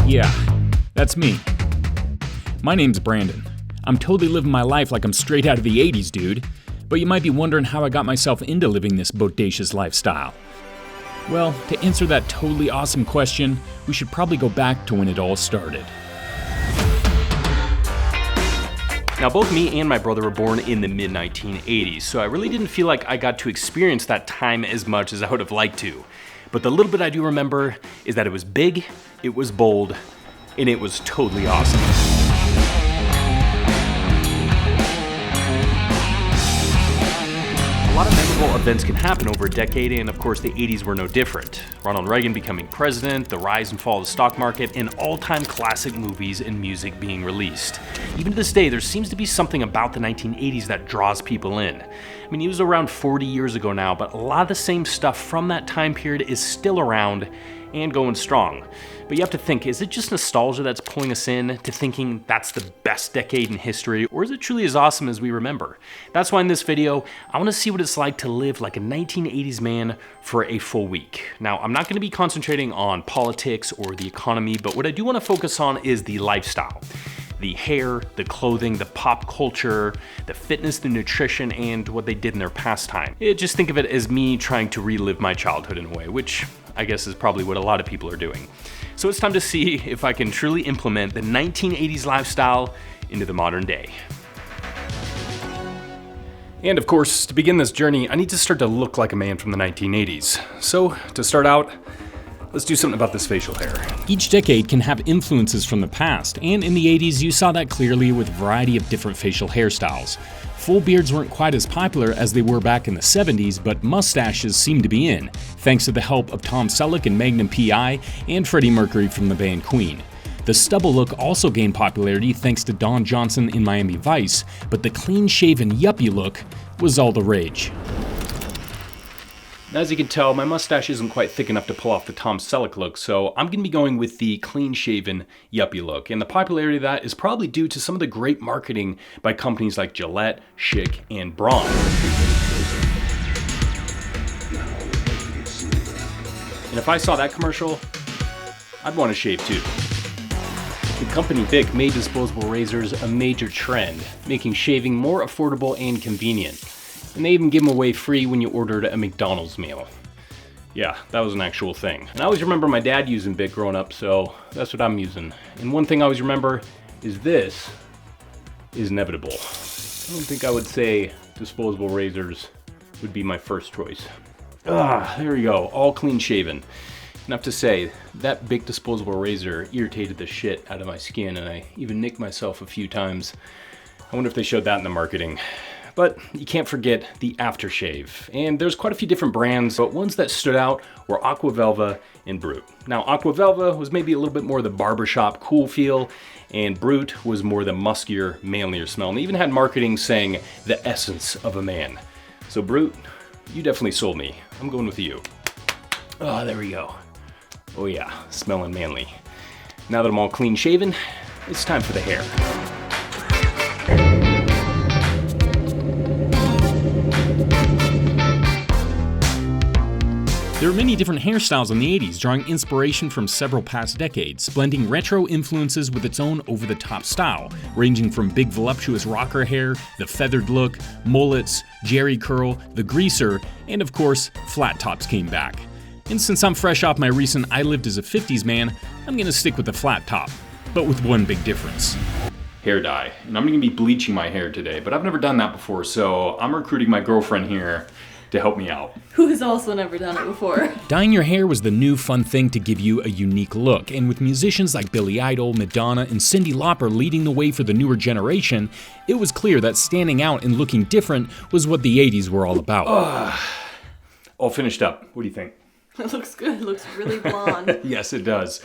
Yeah, that's me. My name's Brandon. I'm totally living my life like I'm straight out of the 80s, dude. But you might be wondering how I got myself into living this bodacious lifestyle. Well, to answer that totally awesome question, we should probably go back to when it all started. Now, both me and my brother were born in the mid-1980s, so I really didn't feel like I got to experience that time as much as I would have liked to. But the little bit I do remember is that it was big, it was bold, and it was totally awesome. A lot of memorable events can happen over a decade, and of course the 80s were no different. Ronald Reagan becoming president, the rise and fall of the stock market, and all-time classic movies and music being released. Even to this day, there seems to be something about the 1980s that draws people in. I mean, it was around 40 years ago now, but a lot of the same stuff from that time period is still around and going strong. But you have to think, is it just nostalgia that's pulling us in to thinking that's the best decade in history, or is it truly as awesome as we remember? That's why in this video, I want to see what it's like to live like a 1980s man for a full week. Now, I'm not going to be concentrating on politics or the economy, but what I do want to focus on is the lifestyle. The hair, the clothing, the pop culture, the fitness, the nutrition, and what they did in their pastime. Just think of it as me trying to relive my childhood in a way, which I guess is probably what a lot of people are doing. So it's time to see if I can truly implement the 1980s lifestyle into the modern day. And of course, to begin this journey, I need to start to look like a man from the 1980s. So to start out, let's do something about this facial hair. Each decade can have influences from the past, and in the 80s you saw that clearly with a variety of different facial hairstyles. Full beards weren't quite as popular as they were back in the 70s, but mustaches seemed to be in, thanks to the help of Tom Selleck and Magnum P.I. and Freddie Mercury from the band Queen. The stubble look also gained popularity thanks to Don Johnson in Miami Vice, but the clean-shaven yuppie look was all the rage. As you can tell, my mustache isn't quite thick enough to pull off the Tom Selleck look, so I'm going to be going with the clean-shaven yuppie look. And the popularity of that is probably due to some of the great marketing by companies like Gillette, Schick, and Braun. And if I saw that commercial, I'd want to shave too. The company Bic made disposable razors a major trend, making shaving more affordable and convenient. And they even give them away free when you ordered a McDonald's meal. Yeah, that was an actual thing. And I always remember my dad using Bic growing up, so that's what I'm using. And one thing I always remember is this is inevitable. I don't think I would say disposable razors would be my first choice. There we go, all clean shaven. Enough to say, that Bic disposable razor irritated the shit out of my skin, and I even nicked myself a few times. I wonder if they showed that in the marketing. But you can't forget the aftershave. And there's quite a few different brands, but ones that stood out were Aqua Velva and Brut. Now, Aqua Velva was maybe a little bit more the barbershop cool feel, and Brut was more the muskier, manlier smell. And they even had marketing saying the essence of a man. So Brut, you definitely sold me. I'm going with you. Oh, there we go. Oh yeah, smelling manly. Now that I'm all clean shaven, it's time for the hair. There are many different hairstyles in the 80s, drawing inspiration from several past decades, blending retro influences with its own over-the-top style, ranging from big voluptuous rocker hair, the feathered look, mullets, jerry curl, the greaser, and of course, flat tops came back. And since I'm fresh off my recent I Lived as a 50s Man, I'm gonna stick with the flat top, but with one big difference. Hair dye. And I'm gonna be bleaching my hair today, but I've never done that before, so I'm recruiting my girlfriend here to help me out. Who has also never done it before. Dyeing your hair was the new fun thing to give you a unique look, and with musicians like Billy Idol, Madonna, and Cyndi Lauper leading the way for the newer generation, it was clear that standing out and looking different was what the 80s were all about. All finished up. What do you think? It looks good. It looks really blonde. Yes, it does.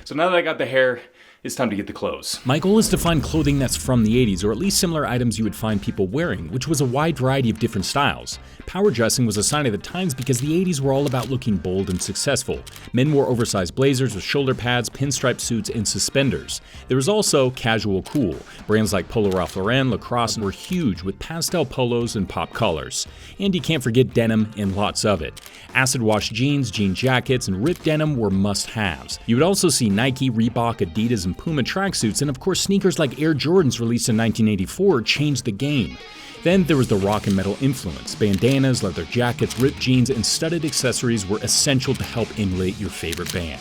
So now that I got the hair, It's time to get the clothes. My goal is to find clothing that's from the 80s, or at least similar items you would find people wearing, which was a wide variety of different styles. Power dressing was a sign of the times because the 80s were all about looking bold and successful. Men wore oversized blazers with shoulder pads, pinstripe suits, and suspenders. There was also casual cool. Brands like Polo Ralph Lauren, Lacrosse were huge with pastel polos and pop colors. And you can't forget denim and lots of it. Acid wash jeans, jean jackets, and ripped denim were must-haves. You would also see Nike, Reebok, Adidas, and Puma tracksuits, and of course sneakers like Air Jordans released in 1984 changed the game. Then there was the rock and metal influence. Bandanas, leather jackets, ripped jeans, and studded accessories were essential to help emulate your favorite band.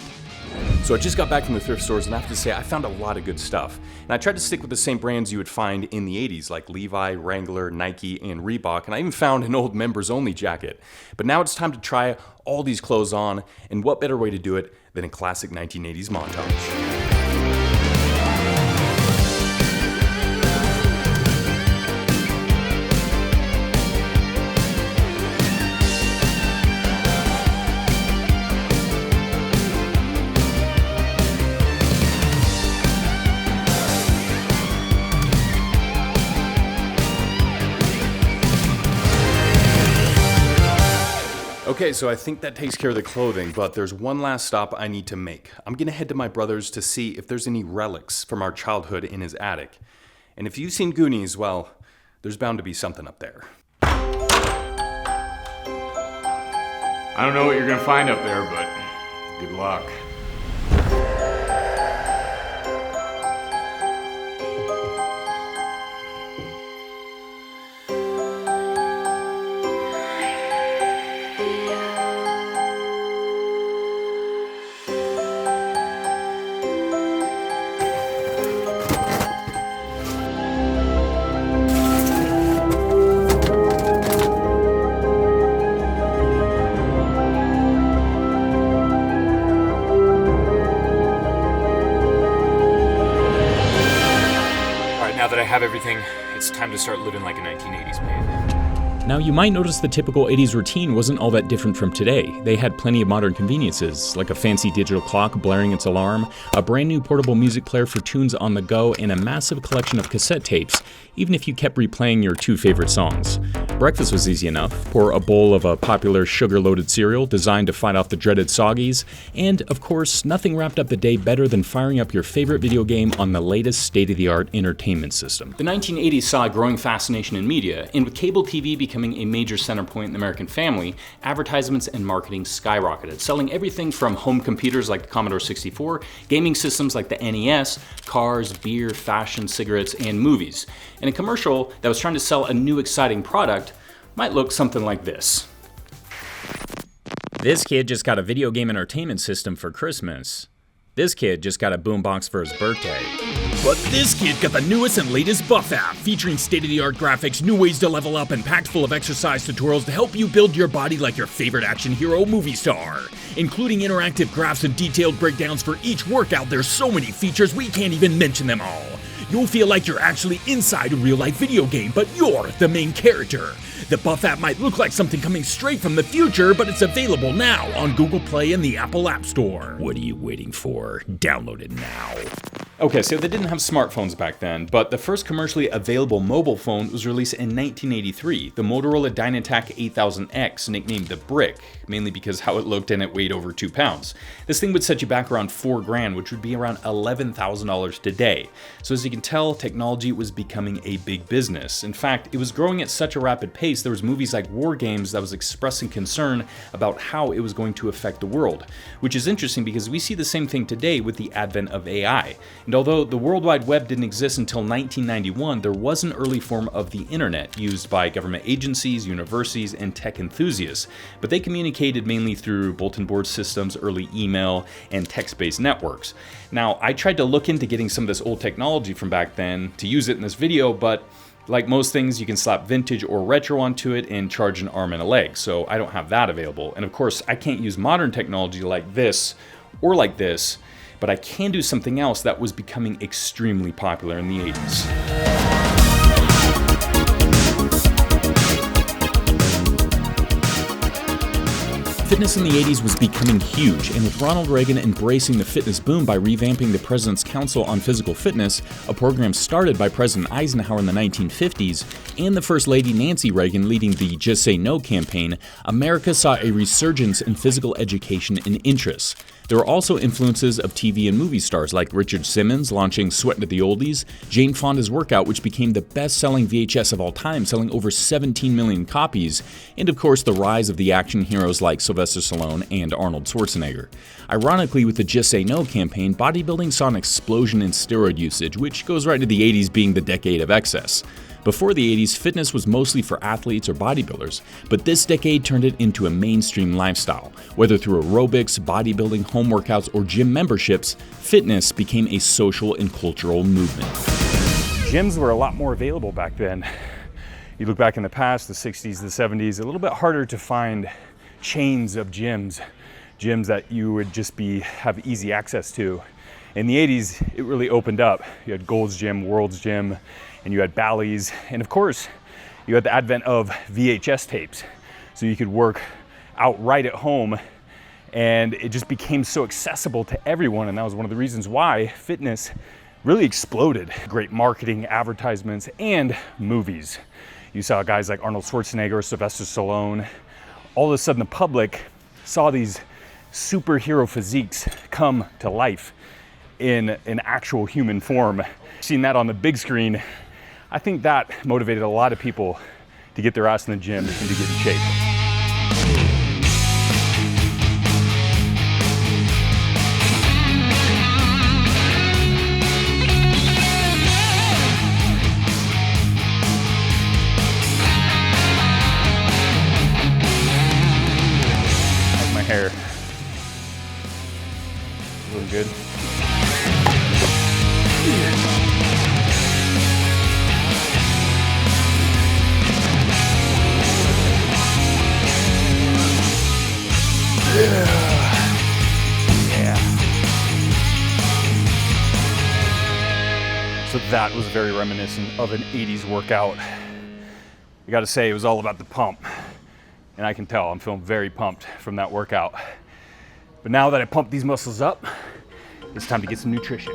So I just got back from the thrift stores, and I have to say I found a lot of good stuff. And I tried to stick with the same brands you would find in the 80s, like Levi, Wrangler, Nike, and Reebok, and I even found an old members-only jacket. But now it's time to try all these clothes on, and what better way to do it than a classic 1980s montage. Okay, so I think that takes care of the clothing, but there's one last stop I need to make. I'm gonna head to my brother's to see if there's any relics from our childhood in his attic. And if you've seen Goonies, well, there's bound to be something up there. I don't know what you're gonna find up there, but good luck. Now that I have everything, it's time to start living like a 1980s man. Now, you might notice the typical 80s routine wasn't all that different from today. They had plenty of modern conveniences, like a fancy digital clock blaring its alarm, a brand new portable music player for tunes on the go, and a massive collection of cassette tapes, even if you kept replaying your two favorite songs. Breakfast was easy enough. Pour a bowl of a popular sugar-loaded cereal designed to fight off the dreaded soggies, and, of course, nothing wrapped up the day better than firing up your favorite video game on the latest state-of-the-art entertainment system. The 1980s saw a growing fascination in media, and with cable TV becoming a major center point in the American family, advertisements and marketing skyrocketed, selling everything from home computers like the Commodore 64, gaming systems like the NES, cars, beer, fashion, cigarettes, and movies. And a commercial that was trying to sell a new exciting product might look something like this. This kid just got a video game entertainment system for Christmas. This kid just got a boombox for his birthday. But this kid got the newest and latest Buff app, featuring state-of-the-art graphics, new ways to level up, and packed full of exercise tutorials to help you build your body like your favorite action hero movie star. Including interactive graphs and detailed breakdowns for each workout, there's so many features we can't even mention them all. You'll feel like you're actually inside a real-life video game, but you're the main character. The Buff app might look like something coming straight from the future, but it's available now on Google Play and the Apple App Store. What are you waiting for? Download it now. Okay, so they didn't have smartphones back then, but the first commercially available mobile phone was released in 1983, the Motorola Dynatac 8000X, nicknamed the Brick, mainly because how it looked and it weighed over 2 pounds. This thing would set you back around $4,000, which would be around $11,000 today. So as you can tell, technology was becoming a big business. In fact, it was growing at such a rapid pace, there was movies like War Games that was expressing concern about how it was going to affect the world, which is interesting because we see the same thing today with the advent of AI. And although the World Wide Web didn't exist until 1991, there was an early form of the internet used by government agencies, universities, and tech enthusiasts, but they communicated mainly through bulletin board systems, early email, and text-based networks. Now, I tried to look into getting some of this old technology from back then to use it in this video, but like most things, you can slap vintage or retro onto it and charge an arm and a leg, so I don't have that available. And of course, I can't use modern technology like this or like this, but I can do something else that was becoming extremely popular in the 80s. Fitness in the 80s was becoming huge, and with Ronald Reagan embracing the fitness boom by revamping the President's Council on Physical Fitness, a program started by President Eisenhower in the 1950s, and the First Lady Nancy Reagan leading the Just Say No campaign, America saw a resurgence in physical education and interests. There were also influences of TV and movie stars like Richard Simmons launching Sweatin' at the Oldies, Jane Fonda's Workout, which became the best-selling VHS of all time, selling over 17 million copies, and of course the rise of the action heroes like Sylvester Stallone and Arnold Schwarzenegger. Ironically, with the Just Say No campaign, bodybuilding saw an explosion in steroid usage, which goes right to the 80s being the decade of excess. Before the 80s, fitness was mostly for athletes or bodybuilders, but this decade turned it into a mainstream lifestyle. Whether through aerobics, bodybuilding, home workouts, or gym memberships, fitness became a social and cultural movement. Gyms were a lot more available back then. You look back in the past, the 60s, the 70s, a little bit harder to find chains of gyms that you would just have easy access to. In the 80s, it really opened up. You had Gold's Gym, World's Gym, and you had Bally's, and of course, you had the advent of VHS tapes. So you could work out right at home, and it just became so accessible to everyone, and that was one of the reasons why fitness really exploded. Great marketing, advertisements, and movies. You saw guys like Arnold Schwarzenegger, Sylvester Stallone. All of a sudden, the public saw these superhero physiques come to life in an actual human form. Seeing that on the big screen, I think that motivated a lot of people to get their ass in the gym and to get in shape. How's my hair? Looking good? Yeah. So that was very reminiscent of an 80s workout. I gotta say, it was all about the pump. And I can tell I'm feeling very pumped from that workout. But now that I pumped these muscles up, it's time to get some nutrition.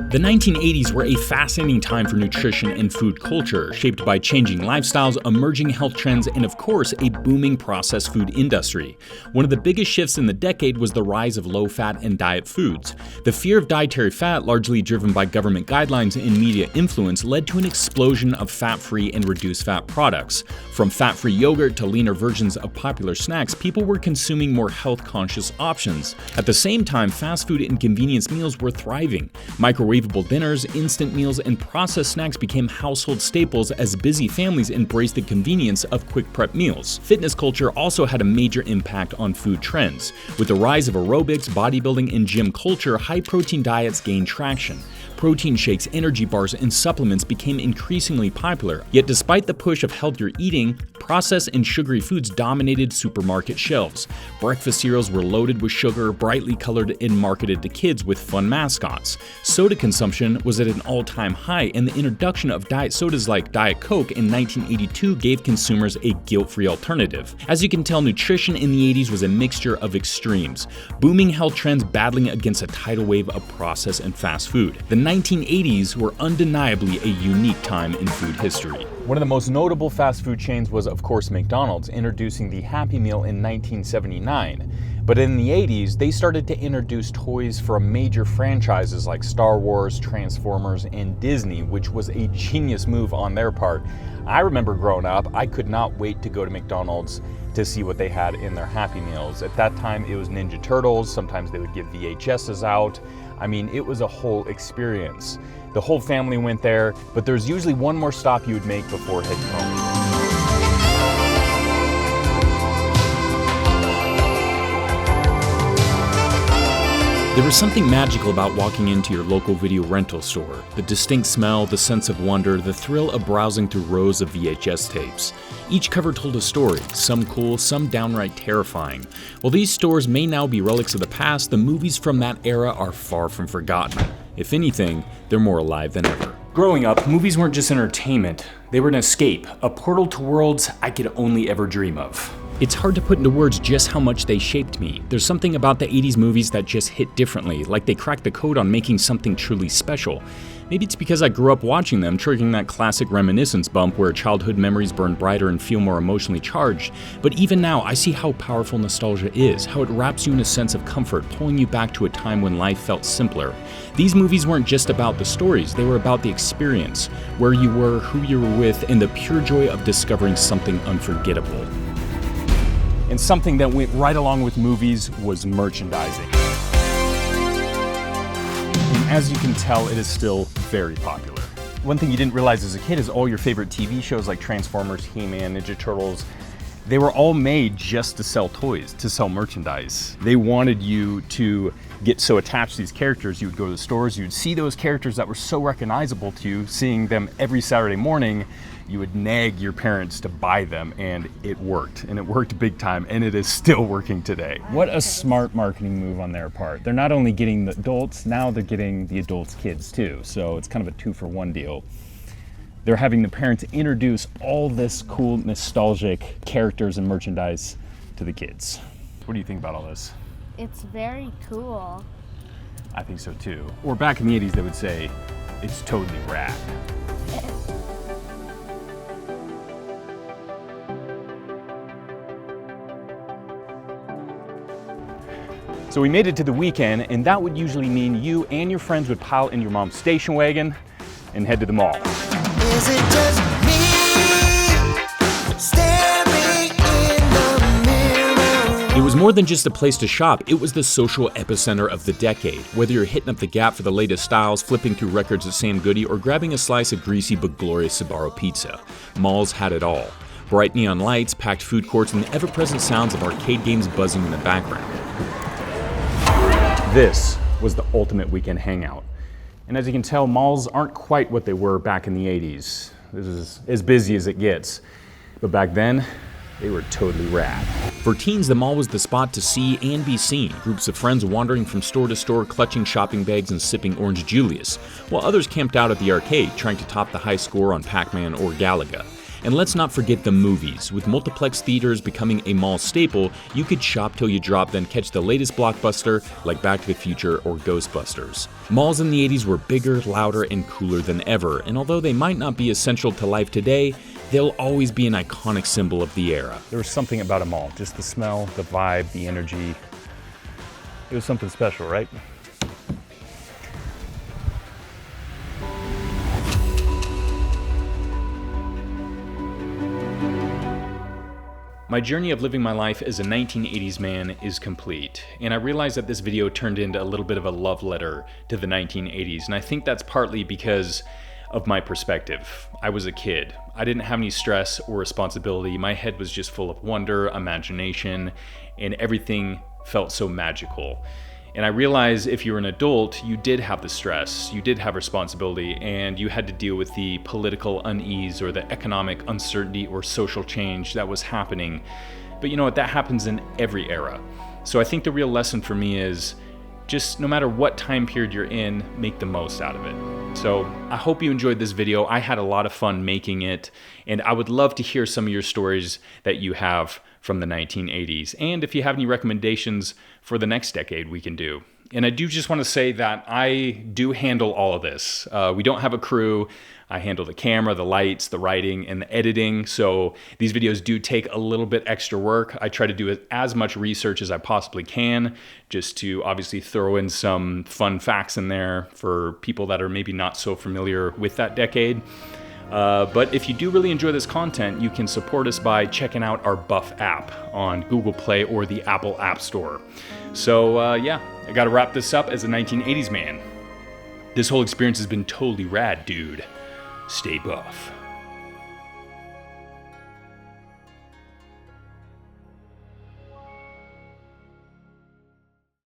The 1980s were a fascinating time for nutrition and food culture, shaped by changing lifestyles, emerging health trends, and of course, a booming processed food industry. One of the biggest shifts in the decade was the rise of low-fat and diet foods. The fear of dietary fat, largely driven by government guidelines and media influence, led to an explosion of fat-free and reduced-fat products. From fat-free yogurt to leaner versions of popular snacks, people were consuming more health-conscious options. At the same time, fast food and convenience meals were thriving. Microwavable dinners, instant meals, and processed snacks became household staples as busy families embraced the convenience of quick prep meals. Fitness culture also had a major impact on food trends. With the rise of aerobics, bodybuilding, and gym culture, high-protein diets gained traction. Protein shakes, energy bars, and supplements became increasingly popular. Yet despite the push of healthier eating, processed and sugary foods dominated supermarket shelves. Breakfast cereals were loaded with sugar, brightly colored, and marketed to kids with fun mascots. Soda consumption was at an all-time high, and the introduction of diet sodas like Diet Coke in 1982 gave consumers a guilt-free alternative. As you can tell, nutrition in the 80s was a mixture of extremes. Booming health trends battling against a tidal wave of processed and fast food. The 1980s were undeniably a unique time in food history. One of the most notable fast food chains was, of course, McDonald's, introducing the Happy Meal in 1979. But in the 80s, they started to introduce toys from major franchises like Star Wars, Transformers, and Disney, which was a genius move on their part. I remember growing up, I could not wait to go to McDonald's to see what they had in their Happy Meals. At that time, it was Ninja Turtles. Sometimes they would give VHSs out. I mean, it was a whole experience. The whole family went there, but there's usually one more stop you would make before heading home. There was something magical about walking into your local video rental store. The distinct smell, the sense of wonder, the thrill of browsing through rows of VHS tapes. Each cover told a story, some cool, some downright terrifying. While these stores may now be relics of the past, the movies from that era are far from forgotten. If anything, they're more alive than ever. Growing up, movies weren't just entertainment. They were an escape, a portal to worlds I could only ever dream of. It's hard to put into words just how much they shaped me. There's something about the 80s movies that just hit differently, like they cracked the code on making something truly special. Maybe it's because I grew up watching them, triggering that classic reminiscence bump where childhood memories burn brighter and feel more emotionally charged. But even now, I see how powerful nostalgia is, how it wraps you in a sense of comfort, pulling you back to a time when life felt simpler. These movies weren't just about the stories, they were about the experience, where you were, who you were with, and the pure joy of discovering something unforgettable. And something that went right along with movies was merchandising. And as you can tell, it is still very popular. One thing you didn't realize as a kid is all your favorite TV shows like Transformers, He-Man, Ninja Turtles, they were all made just to sell toys, to sell merchandise. They wanted you to get so attached to these characters, you would go to the stores, you'd see those characters that were so recognizable to you, seeing them every Saturday morning, you would nag your parents to buy them, and it worked. And it worked big time, and it is still working today. What a smart marketing move on their part. They're not only getting the adults, now they're getting the adults' kids too. So it's kind of a 2-for-1 deal. They're having the parents introduce all this cool, nostalgic characters and merchandise to the kids. What do you think about all this? It's very cool. I think so too. Or back in the 80s, they would say, it's totally rad. So we made it to the weekend, and that would usually mean you and your friends would pile in your mom's station wagon and head to the mall. Is it just me staring in the mirror? It was more than just a place to shop, it was the social epicenter of the decade. Whether you're hitting up the Gap for the latest styles, flipping through records at Sam Goody, or grabbing a slice of greasy but glorious Sbarro pizza, malls had it all. Bright neon lights, packed food courts, and the ever-present sounds of arcade games buzzing in the background. This was the ultimate weekend hangout. And as you can tell, malls aren't quite what they were back in the 80s. This is as busy as it gets. But back then, they were totally rad. For teens, the mall was the spot to see and be seen. Groups of friends wandering from store to store, clutching shopping bags and sipping Orange Julius, while others camped out at the arcade, trying to top the high score on Pac-Man or Galaga. And let's not forget the movies. With multiplex theaters becoming a mall staple, you could shop till you drop, then catch the latest blockbuster like Back to the Future or Ghostbusters. Malls in the 80s were bigger, louder, and cooler than ever, and although they might not be essential to life today, they'll always be an iconic symbol of the era. There was something about a mall, just the smell, the vibe, the energy. It was something special, right? My journey of living my life as a 1980s man is complete, and I realize that this video turned into a little bit of a love letter to the 1980s, and I think that's partly because of my perspective. I was a kid. I didn't have any stress or responsibility. My head was just full of wonder, imagination, and everything felt so magical. And I realized if you were an adult, you did have the stress, you did have responsibility, and you had to deal with the political unease or the economic uncertainty or social change that was happening. But you know what, that happens in every era. So I think the real lesson for me is just no matter what time period you're in, make the most out of it. So I hope you enjoyed this video. I had a lot of fun making it, and I would love to hear some of your stories that you have from the 1980s. And if you have any recommendations for the next decade, we can do. And I do just want to say that I do handle all of this. We don't have a crew. I handle the camera, the lights, the writing, and the editing. So these videos do take a little bit extra work. I try to do as much research as I possibly can, just to obviously throw in some fun facts in there for people that are maybe not so familiar with that decade. But if you do really enjoy this content, you can support us by checking out our Buff app on Google Play or the Apple App Store. So yeah, I gotta wrap this up as a 1980s man. This whole experience has been totally rad, dude. Stay buff.